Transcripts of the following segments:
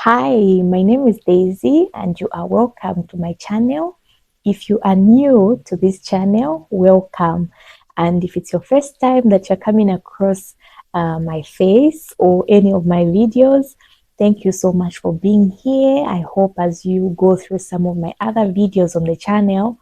Hi, my name is Daisy and you are welcome to my channel. If you are new to this channel, welcome. And if it's your first time that you're coming across my face or any of my videos, thank you so much for being here. I hope as you go through some of my other videos on the channel,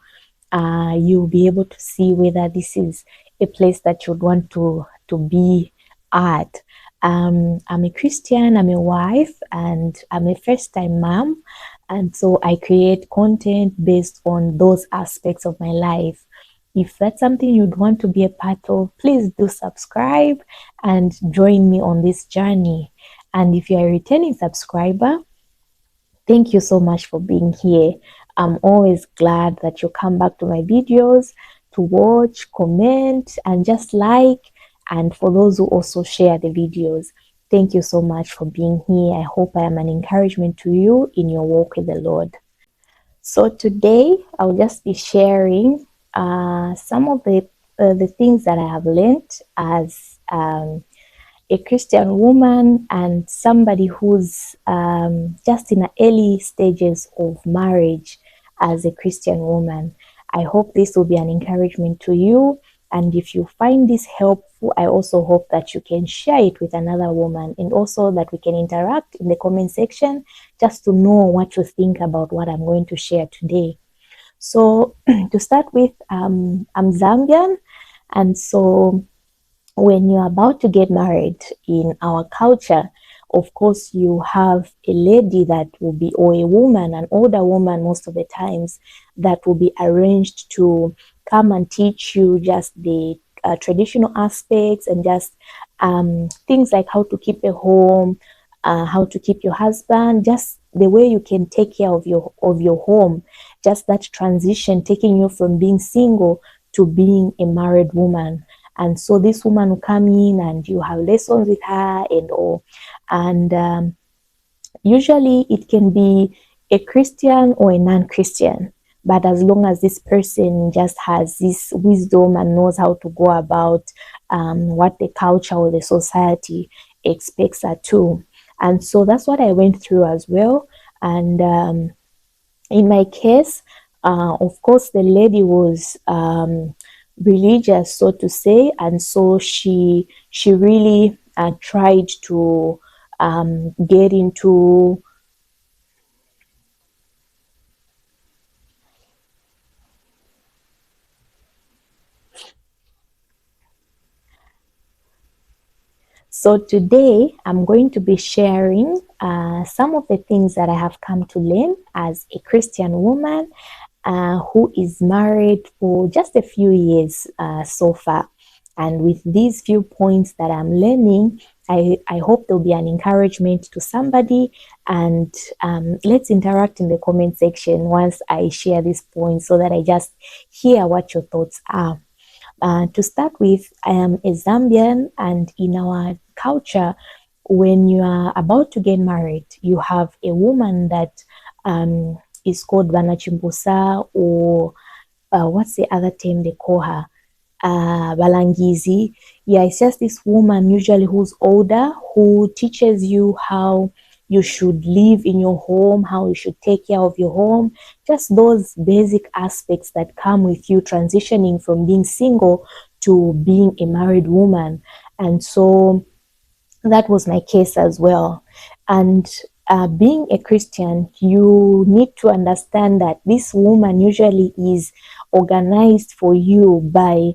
you'll be able to see whether this is a place that you'd want to be at. I'm a Christian, I'm a wife, and I'm a first-time mom. And so I create content based on those aspects of my life. If that's something you'd want to be a part of, please do subscribe and join me on this journey. And if you're a returning subscriber, thank you so much for being here. I'm always glad that you come back to my videos to watch, comment, and just like. And for those who also share the videos, thank you so much for being here. I hope I am an encouragement to you in your walk with the Lord. So today, I'll just be sharing some of the things that I have learned as a Christian woman and somebody who's just in the early stages of marriage as a Christian woman. I hope this will be an encouragement to you. And if you find this helpful, I also hope that you can share it with another woman and also that we can interact in the comment section just to know what you think about what I'm going to share today. So to start with, I'm Zambian, and so when you're about to get married in our culture, of course, you have a lady that will be, or a woman, an older woman most of the times, that will be arranged to come and teach you just the traditional aspects and just things like how to keep a home, how to keep your husband, just the way you can take care of your home, just that transition, taking you from being single to being a married woman. And so this woman will come in and you have lessons with her and all. And usually it can be a Christian or a non-Christian. But as long as this person just has this wisdom and knows how to go about what the culture or the society expects her to. And so that's what I went through as well. And in my case, of course, the lady was religious, so to say, and so she really tried to get into So today I'm going to be sharing some of the things that I have come to learn as a Christian woman who is married for just a few years so far. And with these few points that I'm learning, I hope there'll be an encouragement to somebody. And let's interact in the comment section once I share these points so that I just hear what your thoughts are. To start with, I am a Zambian, and in our culture, when you are about to get married, you have a woman that is called Vanachimbusa, or what's the other term they call her? Balangizi. Yeah, it's just this woman usually who's older, who teaches you how you should live in your home, how you should take care of your home, just those basic aspects that come with you transitioning from being single to being a married woman. And so that was my case as well. And being a Christian, you need to understand that this woman usually is organized for you by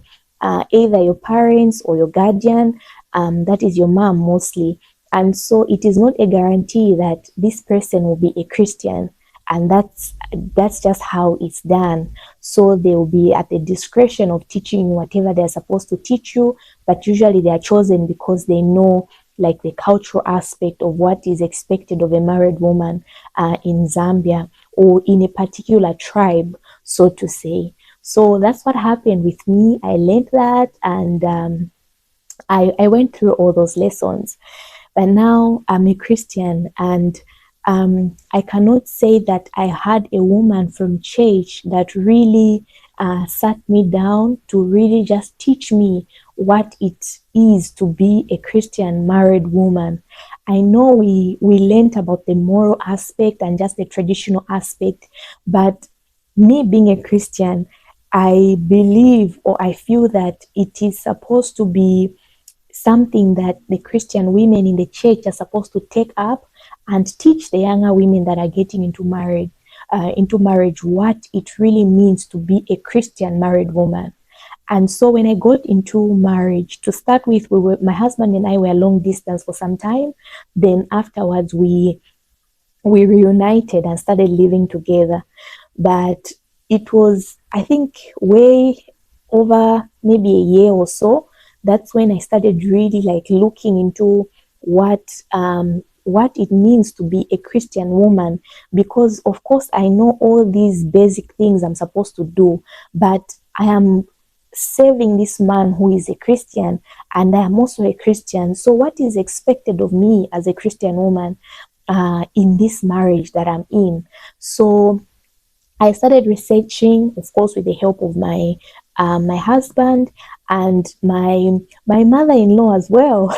either your parents or your guardian, that is your mom mostly. And so it is not a guarantee that this person will be a Christian. And that's just how it's done. So they will be at the discretion of teaching you whatever they're supposed to teach you, but usually they are chosen because they know like the cultural aspect of what is expected of a married woman in Zambia or in a particular tribe, so to say. So that's what happened with me. I learned that, and I went through all those lessons. But now I'm a Christian, and I cannot say that I had a woman from church that really sat me down to really just teach me what it is to be a Christian married woman. I know we learned about the moral aspect and just the traditional aspect, but me being a Christian, I believe or I feel that it is supposed to be something that the Christian women in the church are supposed to take up and teach the younger women that are getting into marriage what it really means to be a Christian married woman. And so when I got into marriage, to start with, my husband and I were long distance for some time. Then afterwards, we reunited and started living together. But it was, I think, way over maybe a year or so. That's when I started really like looking into what it means to be a Christian woman. Because of course I know all these basic things I'm supposed to do, but I am serving this man who is a Christian, and I am also a Christian. So what is expected of me as a Christian woman in this marriage that I'm in? So I started researching, of course, with the help of my husband and my mother-in-law as well.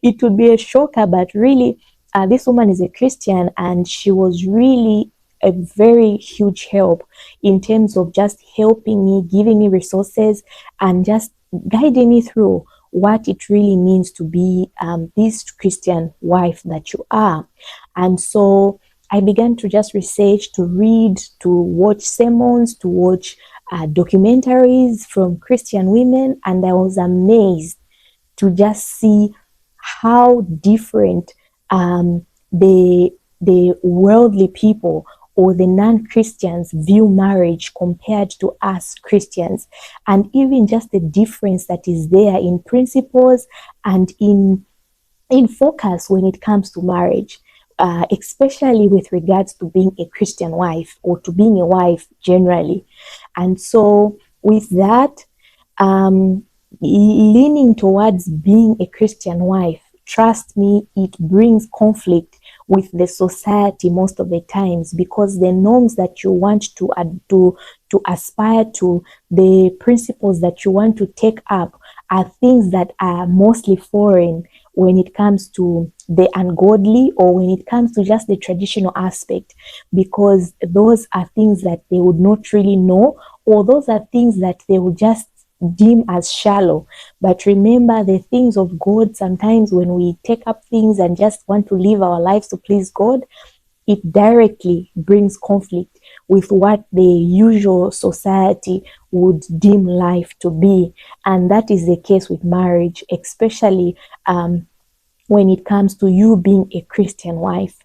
It would be a shocker, but really, this woman is a Christian, and she was really a very huge help in terms of just helping me, giving me resources, and just guiding me through what it really means to be this Christian wife that you are. And so I began to just research, to read, to watch sermons, to watch documentaries from Christian women, and I was amazed to just see how different the worldly people or the non-Christians view marriage compared to us Christians, and even just the difference that is there in principles and in focus when it comes to marriage, especially with regards to being a Christian wife or to being a wife generally. And so with that, leaning towards being a Christian wife, trust me, it brings conflict with the society most of the times, because the norms that you want to aspire to, the principles that you want to take up, are things that are mostly foreign when it comes to the ungodly, or when it comes to just the traditional aspect, because those are things that they would not really know, or those are things that they would just deem as shallow. But remember, the things of God, sometimes when we take up things and just want to live our lives to please God, it directly brings conflict with what the usual society would deem life to be. And that is the case with marriage, especially when it comes to you being a Christian wife.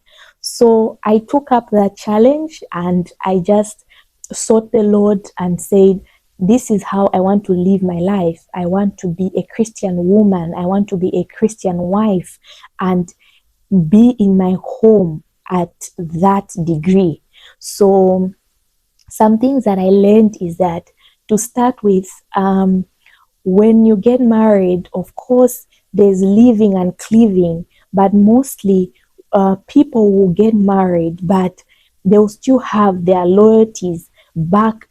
So I took up that challenge, and I just sought the Lord and said, this is how I want to live my life. I want to be a Christian woman. I want to be a Christian wife and be in my home at that degree. So some things that I learned is that, to start with, when you get married, of course, there's living and cleaving, but mostly people will get married, but they'll still have their loyalties back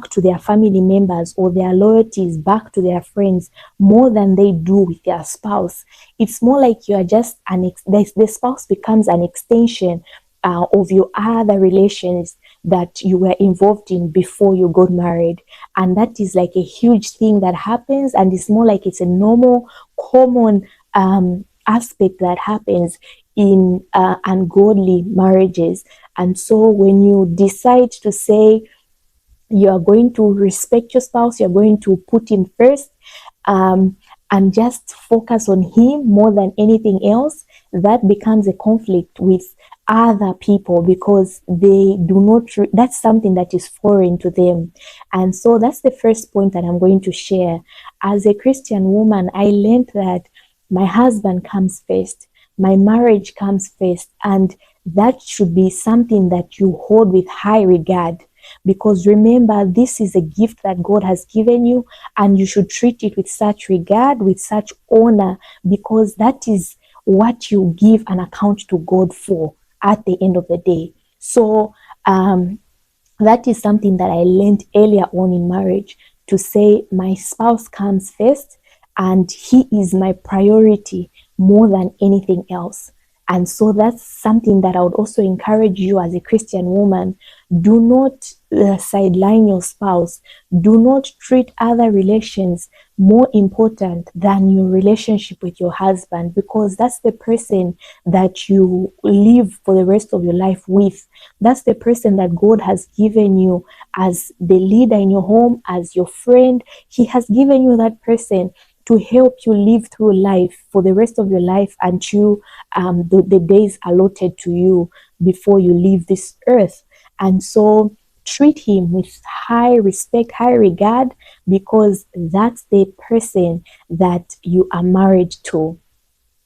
to their family members, or their loyalties back to their friends, more than they do with their spouse. It's more like you are just the spouse becomes an extension of your other relations that you were involved in before you got married. And that is like a huge thing that happens, and it's more like it's a normal, common aspect that happens in ungodly marriages. And so when you decide to say you are going to respect your spouse, you're going to put him first, and just focus on him more than anything else, that becomes a conflict with other people, because they do not, that's something that is foreign to them. And so that's the first point that I'm going to share. As a Christian woman, I learned that my husband comes first, my marriage comes first, and that should be something that you hold with high regard. Because remember, this is a gift that God has given you, and you should treat it with such regard, with such honor, because that is what you give an account to God for at the end of the day. So that is something that I learned earlier on in marriage, to say my spouse comes first and he is my priority more than anything else. And so that's something that I would also encourage you as a Christian woman. Do not sideline your spouse. Do not treat other relations more important than your relationship with your husband, because that's the person that you live for the rest of your life with. That's the person that God has given you as the leader in your home, as your friend. He has given you that person to help you live through life for the rest of your life until the days allotted to you before you leave this earth. And so treat him with high respect, high regard, because that's the person that you are married to.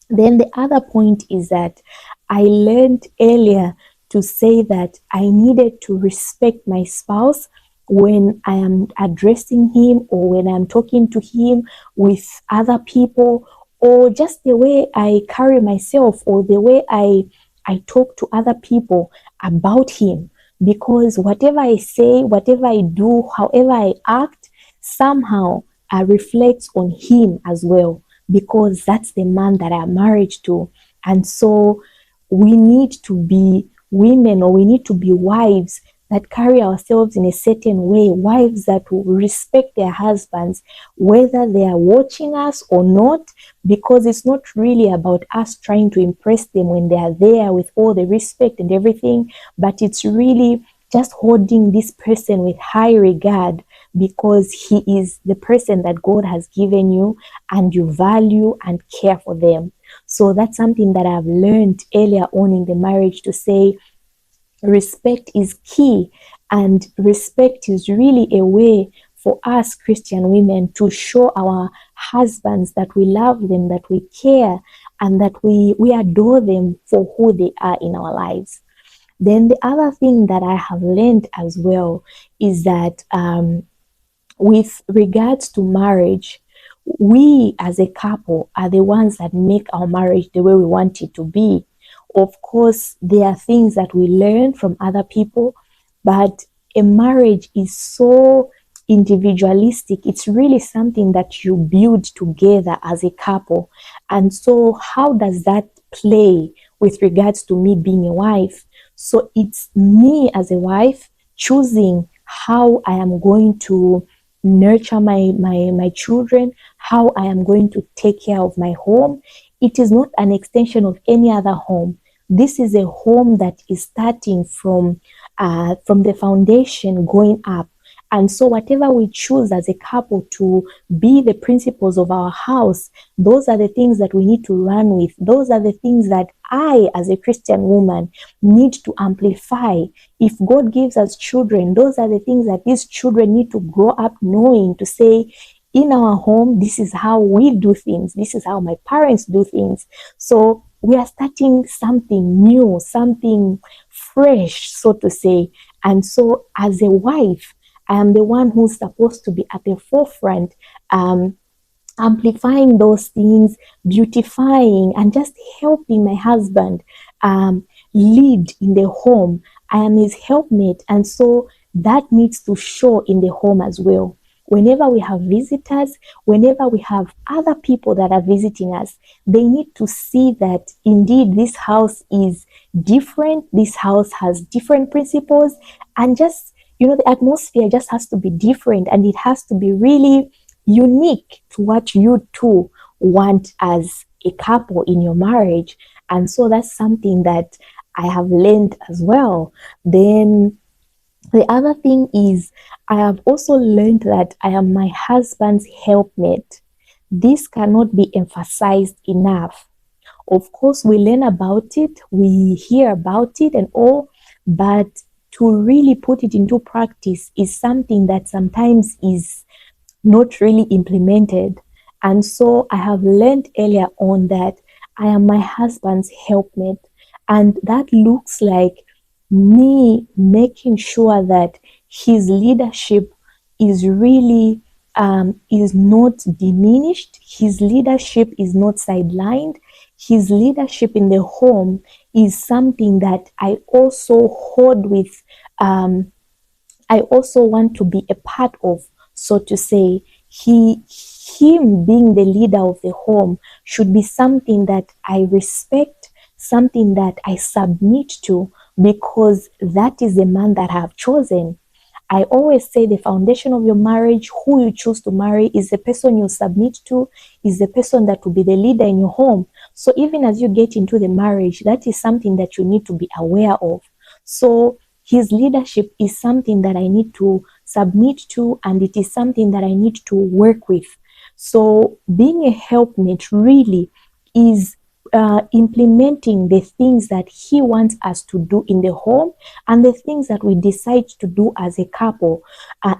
Then the other point is that I learned earlier to say that I needed to respect my spouse when I am addressing him or when I'm talking to him with other people, or just the way I carry myself or the way I talk to other people about him. Because whatever I say, whatever I do, however I act, somehow reflects on him as well, because that's the man that I'm married to. And so we need to be women, or we need to be wives that carry ourselves in a certain way, wives that will respect their husbands, whether they are watching us or not, because it's not really about us trying to impress them when they are there with all the respect and everything, but it's really just holding this person with high regard, because he is the person that God has given you and you value and care for them. So that's something that I've learned earlier on in the marriage, to say respect is key, and respect is really a way for us Christian women to show our husbands that we love them, that we care, and that we adore them for who they are in our lives. Then the other thing that I have learned as well is that with regards to marriage, we as a couple are the ones that make our marriage the way we want it to be. Of course, there are things that we learn from other people, but a marriage is so individualistic. It's really something that you build together as a couple. And so, how does that play with regards to me being a wife? So, it's me as a wife choosing how I am going to nurture my children, how I am going to take care of my home. It is not an extension of any other home. This is a home that is starting from the foundation going up. And so whatever we choose as a couple to be the principles of our house, those are the things that we need to run with. Those are the things that I, as a Christian woman, need to amplify. If God gives us children, those are the things that these children need to grow up knowing, to say, in our home, this is how we do things. This is how my parents do things. So we are starting something new, something fresh, so to say. And so as a wife, I am the one who's supposed to be at the forefront, amplifying those things, beautifying, and just helping my husband lead in the home. I am his helpmate, and so that needs to show in the home as well. Whenever we have visitors, whenever we have other people that are visiting us, they need to see that indeed this house is different. This house has different principles, and just, the atmosphere just has to be different, and it has to be really unique to what you two want as a couple in your marriage. And so that's something that I have learned as well. Then the other thing is, I have also learned that I am my husband's helpmate. This cannot be emphasized enough. Of course, we learn about it, we hear about it and all, but to really put it into practice is something that sometimes is not really implemented. And so I have learned earlier on that I am my husband's helpmate. And that looks like me making sure that his leadership is really is not diminished. His leadership is not sidelined. His leadership in the home is something that I also hold with, I also want to be a part of, so to say. him being the leader of the home should be something that I respect, something that I submit to, because that is the man that I have chosen. I always say the foundation of your marriage, who you choose to marry, is the person you submit to, is the person that will be the leader in your home. So even as you get into the marriage, that is something that you need to be aware of. So his leadership is something that I need to submit to, and it is something that I need to work with. So being a helpmate really is implementing the things that he wants us to do in the home, and the things that we decide to do as a couple.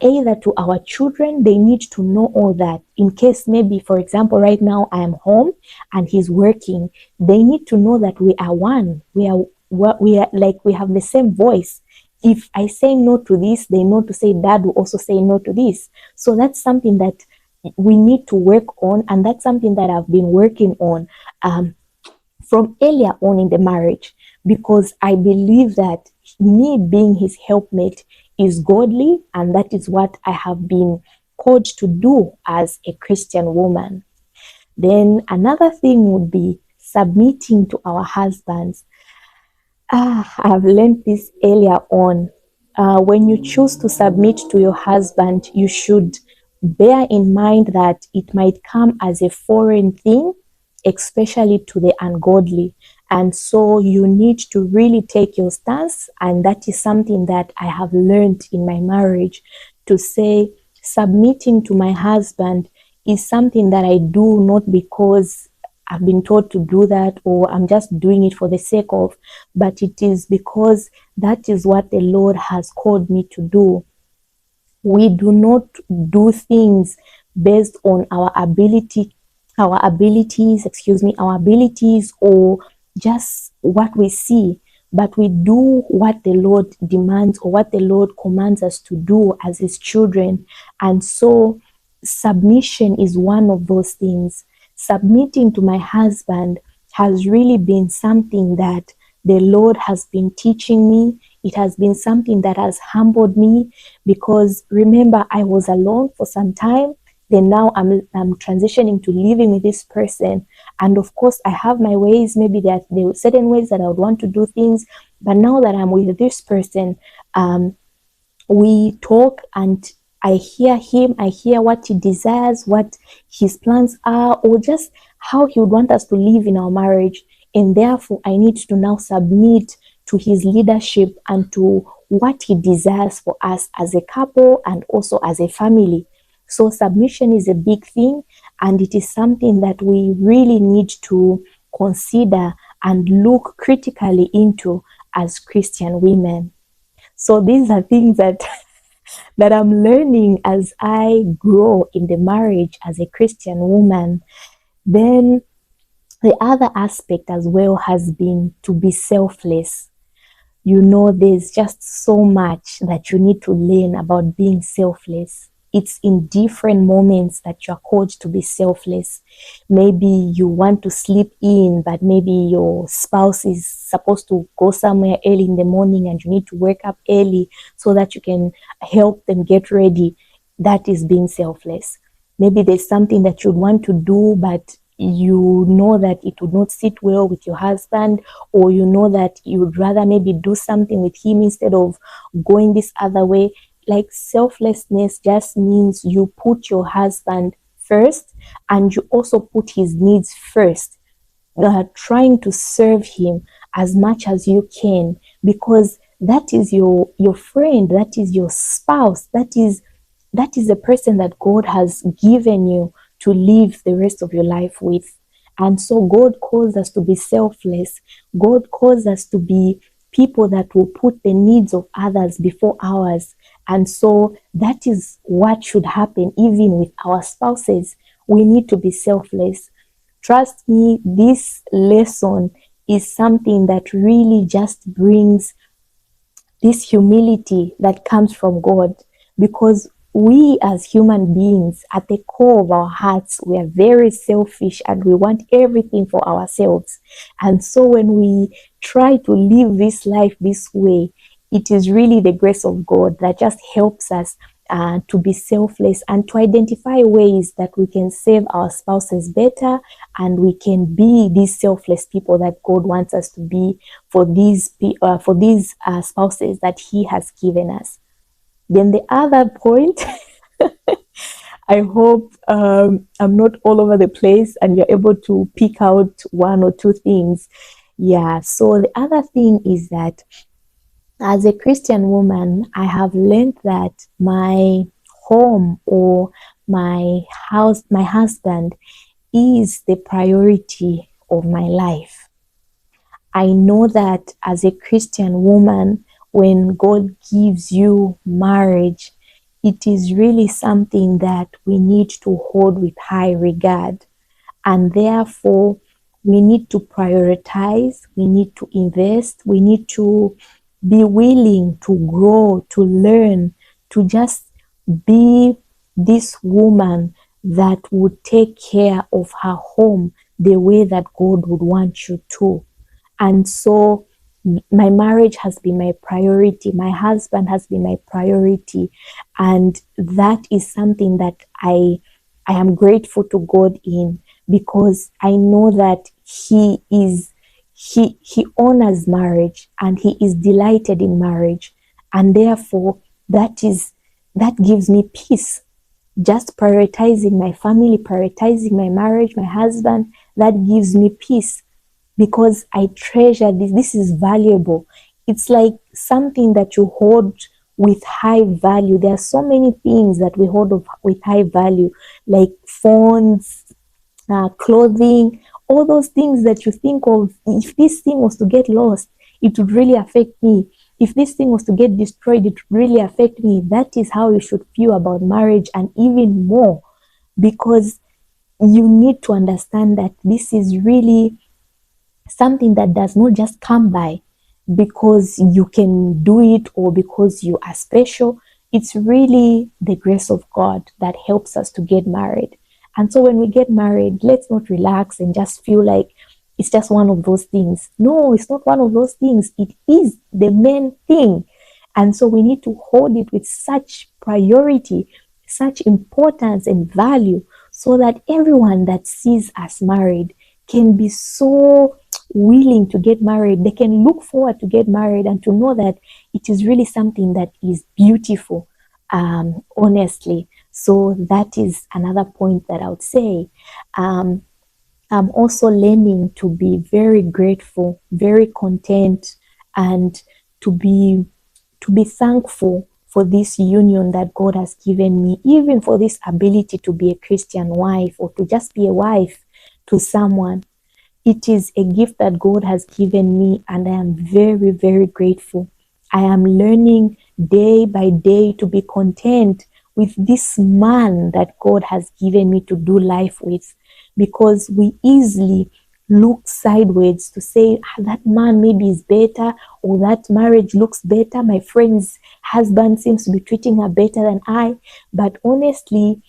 Either to our children, they need to know all that. In case maybe, for example, right now I am home and he's working, they need to know that we are one. We are like, we have the same voice. If I say no to this, they know to say dad will also say no to this. So that's something that we need to work on, and that's something that I've been working on from earlier on in the marriage, because I believe that me being his helpmate is godly, and that is what I have been called to do as a Christian woman. Then another thing would be submitting to our husbands. I've learned this earlier on. When you choose to submit to your husband, you should bear in mind that it might come as a foreign thing, especially to the ungodly. And so you need to really take your stance. And that is something that I have learned in my marriage, to say submitting to my husband is something that I do not because I've been taught to do that, or I'm just doing it for the sake of, but it is because that is what the Lord has called me to do. We do not do things based on our abilities, our abilities, or just what we see, but we do what the Lord demands, or what the Lord commands us to do as his children. And so submission is one of those things. Submitting to my husband has really been something that the Lord has been teaching me. It has been something that has humbled me, because remember, I was alone for some time. Then now I'm transitioning to living with this person. And of course, I have my ways. Maybe there are certain ways that I would want to do things. But now that I'm with this person, we talk, and I hear him, I hear what he desires, what his plans are, or just how he would want us to live in our marriage. And therefore, I need to now submit to his leadership and to what he desires for us as a couple and also as a family. So submission is a big thing, and it is something that we really need to consider and look critically into as Christian women. So these are things that that I'm learning as I grow in the marriage as a Christian woman. Then the other aspect as well has been to be selfless. You know, there's just so much that you need to learn about being selfless. It's in different moments that you're called to be selfless. Maybe you want to sleep in, but maybe your spouse is supposed to go somewhere early in the morning and you need to wake up early so that you can help them get ready. That is being selfless. Maybe there's something that you'd want to do, but you know that it would not sit well with your husband, or you know that you would rather maybe do something with him instead of going this other way. Like, selflessness just means you put your husband first, and you also put his needs first, trying to serve him as much as you can, because that is your friend, that is your spouse, that is the person that God has given you to live the rest of your life with. And so God calls us to be selfless. God calls us to be people that will put the needs of others before ours. And so that is what should happen even with our spouses. We need to be selfless. Trust me, this lesson is something that really just brings this humility that comes from God, because we as human beings, at the core of our hearts, we are very selfish and we want everything for ourselves. And so when we try to live this life this way, it is really the grace of God that just helps us to be selfless and to identify ways that we can serve our spouses better, and we can be these selfless people that God wants us to be for these spouses that He has given us. Then the other point, I hope I'm not all over the place and you're able to pick out one or two things. Yeah, so the other thing is that as a Christian woman, I have learned that my home or my house, my husband, is the priority of my life. I know that as a Christian woman, when God gives you marriage, it is really something that we need to hold with high regard. And therefore, we need to prioritize, we need to invest, we need to be willing to grow, to learn, to just be this woman that would take care of her home the way that God would want you to. And so my marriage has been my priority. My husband has been my priority. And that is something that I am grateful to God in, because I know that he honors marriage and he is delighted in marriage. And therefore that gives me peace. Just prioritizing my family, prioritizing my marriage, my husband, that gives me peace, because I treasure this. This is valuable. It's like something that you hold with high value. There are so many things that we hold with high value, like phones, clothing, all those things that you think of. If this thing was to get lost, it would really affect me. If this thing was to get destroyed, it would really affect me. That is how you should feel about marriage, and even more, because you need to understand that this is really something that does not just come by because you can do it or because you are special. It's really the grace of God that helps us to get married. And so when we get married, let's not relax and just feel like it's just one of those things. No, it's not one of those things. It is the main thing. And so we need to hold it with such priority, such importance and value, so that everyone that sees us married can be so willing to get married. They can look forward to get married and to know that it is really something that is beautiful, honestly. So that is another point that I would say. I'm also learning to be very grateful, very content, and to be thankful for this union that God has given me, even for this ability to be a Christian wife or to just be a wife to someone. It is a gift that God has given me, and I am very, very grateful. I am learning day by day to be content with this man that God has given me to do life with, because we easily look sideways to say, that man maybe is better, or that marriage looks better. My friend's husband seems to be treating her better than I. But honestly,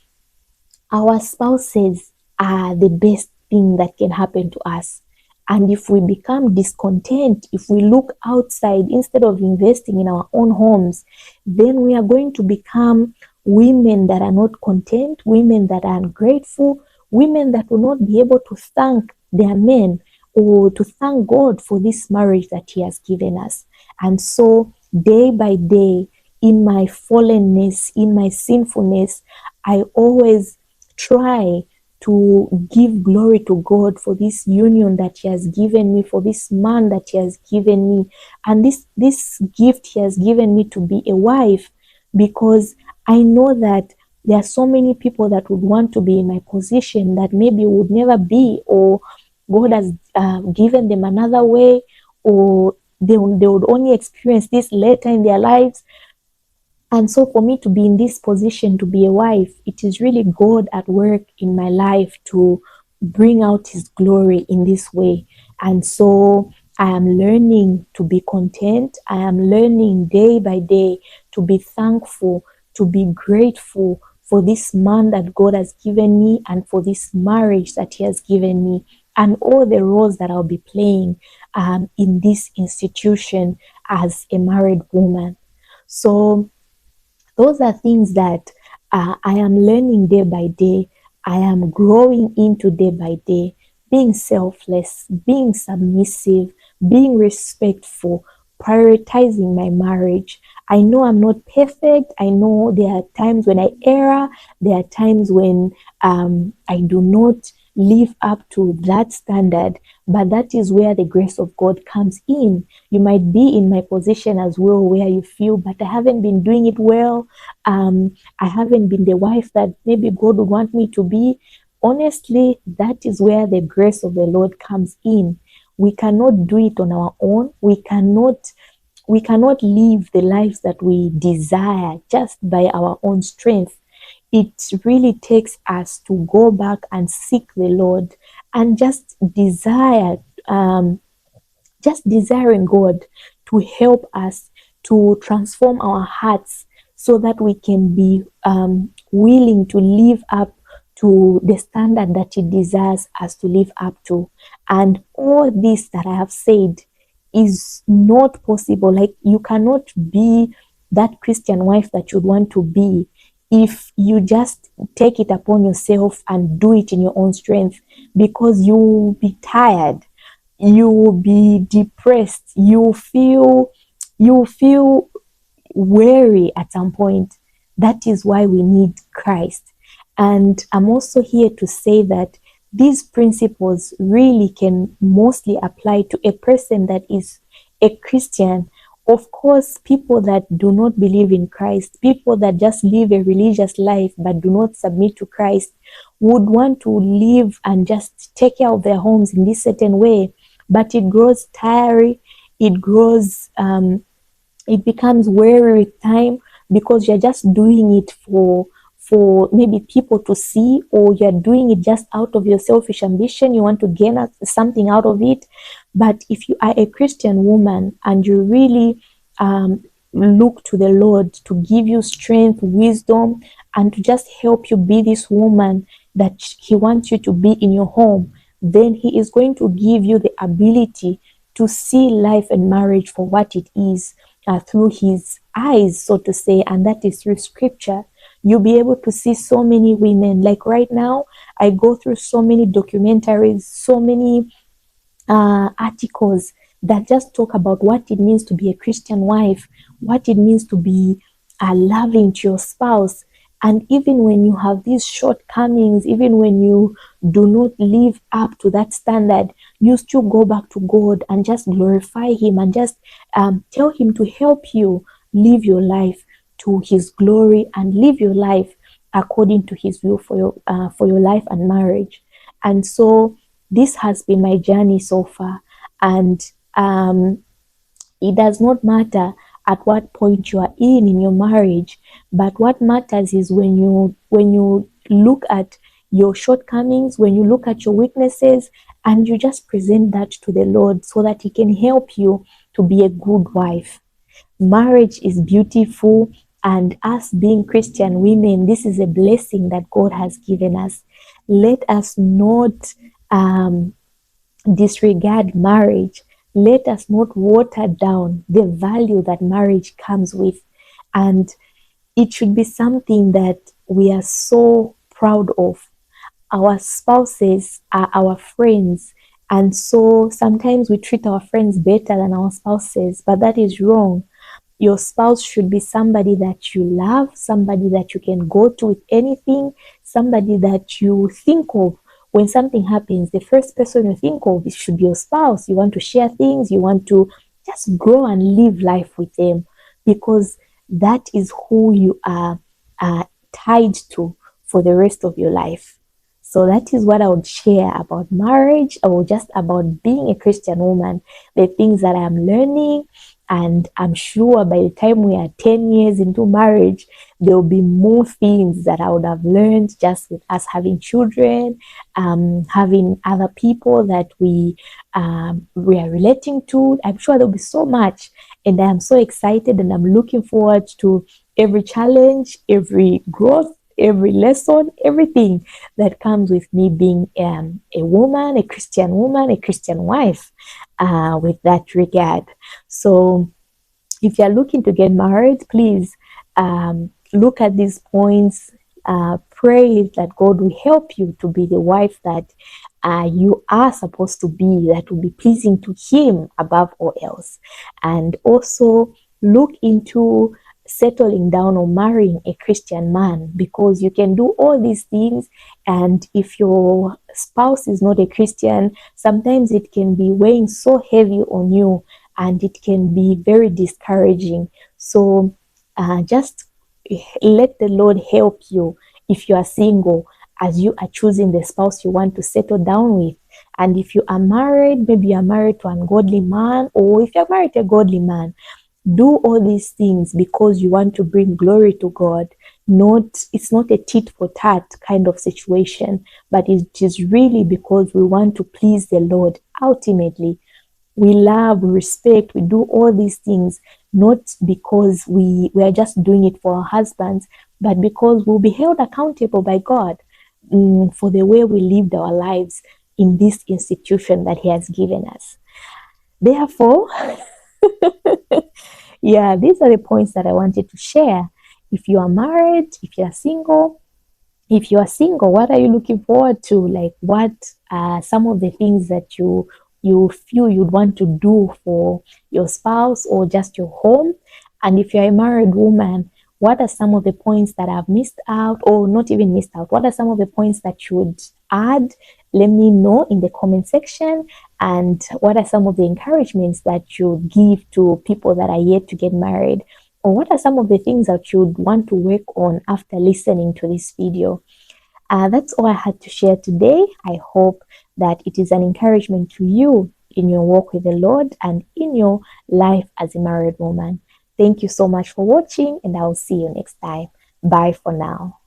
our spouses are the best thing that can happen to us. And if we become discontent, if we look outside instead of investing in our own homes, then we are going to become women that are not content, women that are ungrateful, women that will not be able to thank their men or to thank God for this marriage that He has given us. And so day by day, in my fallenness, in my sinfulness, I always try to give glory to God for this union that He has given me, for this man that He has given me, and this gift He has given me to be a wife, because I know that there are so many people that would want to be in my position that maybe would never be, or God has given them another way, or they would only experience this later in their lives. And so for me to be in this position, to be a wife, it is really God at work in my life to bring out His glory in this way. And so I am learning to be content. I am learning day by day to be thankful, to be grateful for this man that God has given me, and for this marriage that He has given me, and all the roles that I'll be playing in this institution as a married woman. So Those are things that I am learning day by day. I am growing into day by day, being selfless, being submissive, being respectful, prioritizing my marriage. I know I'm not perfect. I know there are times when I err. There are times when I do not live up to that standard, but that is where the grace of God comes in. You might be in my position as well, where you feel, but I haven't been doing it well. I haven't been the wife that maybe God would want me to be. Honestly, that is where the grace of the Lord comes in. We cannot do it on our own. We cannot live the lives that we desire just by our own strength. It really takes us to go back and seek the Lord and um, just desiring God to help us to transform our hearts so that we can be willing to live up to the standard that He desires us to live up to. And all this that I have said is not possible. Like, you cannot be that Christian wife that you'd want to be if you just take it upon yourself and do it in your own strength, because you'll be tired, you will be depressed, you feel weary at some point. That is why we need Christ. And I'm also here to say that these principles really can mostly apply to a person that is a Christian. Of course, people that do not believe in Christ, people that just live a religious life but do not submit to Christ, would want to live and just take care of their homes in this certain way. But it grows tiring, it grows it becomes weary with time, because you're just doing it for maybe people to see, or you're doing it just out of your selfish ambition. You want to gain something out of it. But if you are a Christian woman and you really look to the Lord to give you strength, wisdom, and to just help you be this woman that He wants you to be in your home, then He is going to give you the ability to see life and marriage for what it is, through His eyes, so to say, and that is through Scripture. You'll be able to see so many women. Like right now, I go through so many documentaries, so many articles that just talk about what it means to be a Christian wife, what it means to be loving to your spouse. And even when you have these shortcomings, even when you do not live up to that standard, you still go back to God and just glorify Him and just tell Him to help you live your life to His glory and live your life according to His will for your life and marriage. And so this has been my journey so far, and it does not matter at what point you are in your marriage, but what matters is when you look at your shortcomings, when you look at your weaknesses, and you just present that to the Lord so that He can help you to be a good wife. Marriage is beautiful, and us being Christian women, this is a blessing that God has given us. Let us not disregard marriage. Let us not water down the value that marriage comes with. And it should be something that we are so proud of. Our spouses are our friends. And so sometimes we treat our friends better than our spouses, but that is wrong. Your spouse should be somebody that you love, somebody that you can go to with anything, somebody that you think of when something happens. The first person you think of should be your spouse. You want to share things, you want to just grow and live life with them, because that is who you are tied to for the rest of your life. So that is what I would share about marriage, or just about being a Christian woman, the things that I'm learning. And I'm sure by the time we are 10 years into marriage, there will be more things that I would have learned just with us having children, having other people that we are relating to. I'm sure there'll be so much. And I'm so excited, and I'm looking forward to every challenge, every growth, every lesson, everything that comes with me being a woman, a Christian wife, with that regard. So if you're looking to get married, please look at these points, pray that God will help you to be the wife that you are supposed to be, that will be pleasing to Him above all else. And also look into settling down or marrying a Christian man, because you can do all these things, and if your spouse is not a Christian, sometimes it can be weighing so heavy on you and it can be very discouraging. So just let the Lord help you if you are single, as you are choosing the spouse you want to settle down with. And if you are married, maybe you are married to an ungodly man, or if you are married to a godly man, do all these things because you want to bring glory to God. It's not a tit for tat kind of situation, but it is really because we want to please the Lord. Ultimately, we love, we respect, we do all these things, not because we are just doing it for our husbands, but because we'll be held accountable by God for the way we lived our lives in this institution that He has given us. Therefore, yeah, these are the points that I wanted to share. If you are married, if you are single, what are you looking forward to? Like, what are some of the things that you feel you'd want to do for your spouse or just your home? And if you're a married woman, what are some of the points that I've missed out, or not even missed out? What are some of the points that you would add? Let me know in the comment section. And what are some of the encouragements that you give to people that are yet to get married? Or what are some of the things that you'd want to work on after listening to this video? That's all I had to share today. I hope that it is an encouragement to you in your walk with the Lord and in your life as a married woman. Thank you so much for watching, and I will see you next time. Bye for now.